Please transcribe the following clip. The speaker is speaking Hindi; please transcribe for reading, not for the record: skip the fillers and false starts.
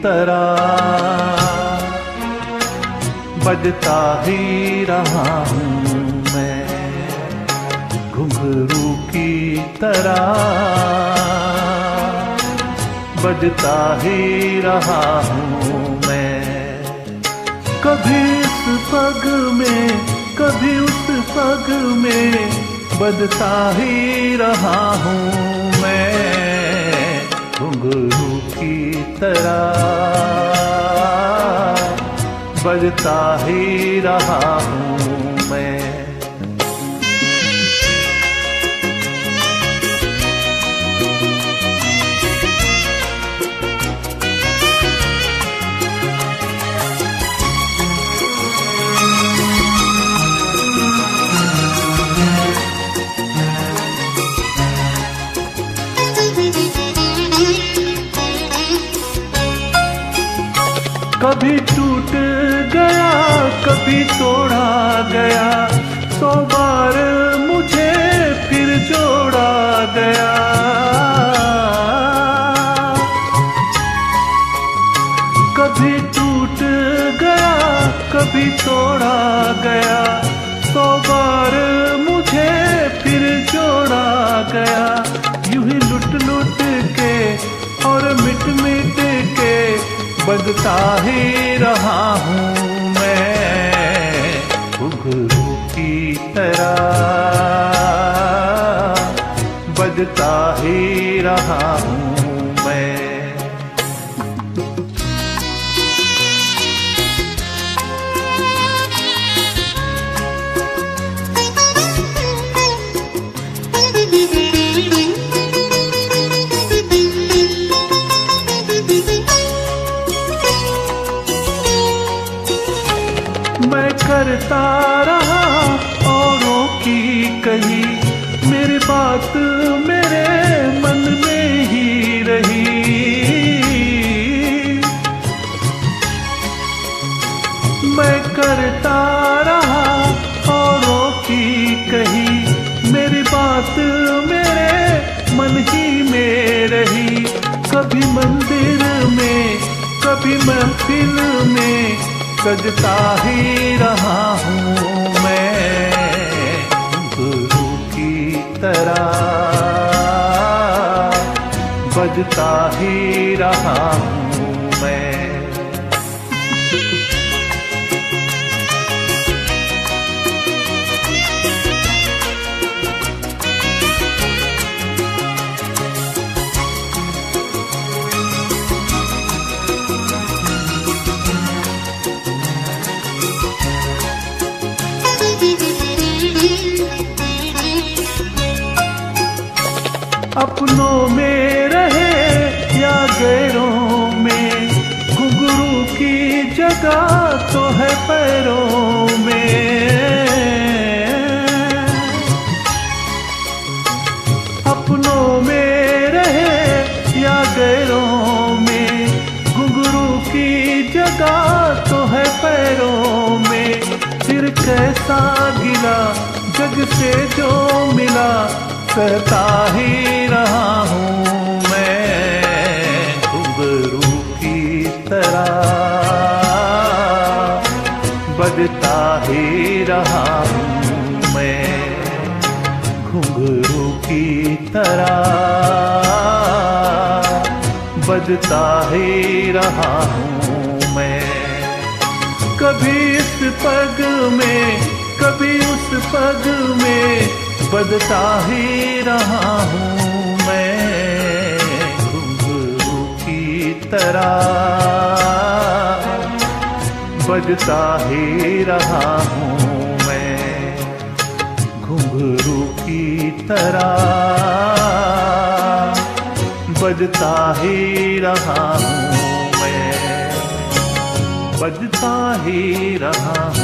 तरह बजता ही रहा हूँ मैं, घुंघरू की तरह बजता ही रहा हूँ मैं। कभी इस पग में कभी उस पग में बजता ही रहा हूँ मैं, घुंघरू की तरह बजता ही रहा हूँ मैं। कभी टूट गया कभी तोड़ा गया, 100 बार मुझे फिर जोड़ा गया। कभी टूट गया कभी तोड़ा गया, 100 बार मुझे फिर जोड़ा गया। यूं ही लुट लुट के और मिट मिट के बजता ही रहा हूँ मैं, घुंघरू की तरह बजता ही रहा हूँ मैं। मैं करता रहा औरों की कही, मेरी बात मेरे मन में ही रही। मैं करता रहा औरों की कही, मेरी बात मेरे मन ही में रही। कभी मंदिर में कभी महफिल में सजता ही रहा हूँ मैं, घुंघरू की तरह बजता ही रहा हूँ मैं। अपनों में रहे या गैरों में, घुंघरू की जगह तो है पैरों में। अपनों में रहे या गैरों में, घुंघरू की जगह तो है पैरों में। फिर कैसा गिला जग से जो मिला, कहता ही रहा हूँ मैं, घुंघरू की तरह बजता ही रहा हूँ मैं, घुंघरू की तरह बजता ही रहा हूँ मैं। कभी इस पग में कभी उस पग में बजता ही रहा हूँ मैं, घुंघरू की तरह बजता ही रहा हूँ मैं, घुंघरू की तरह बजता ही रहा हूँ मैं, बजता ही रहा हूँ।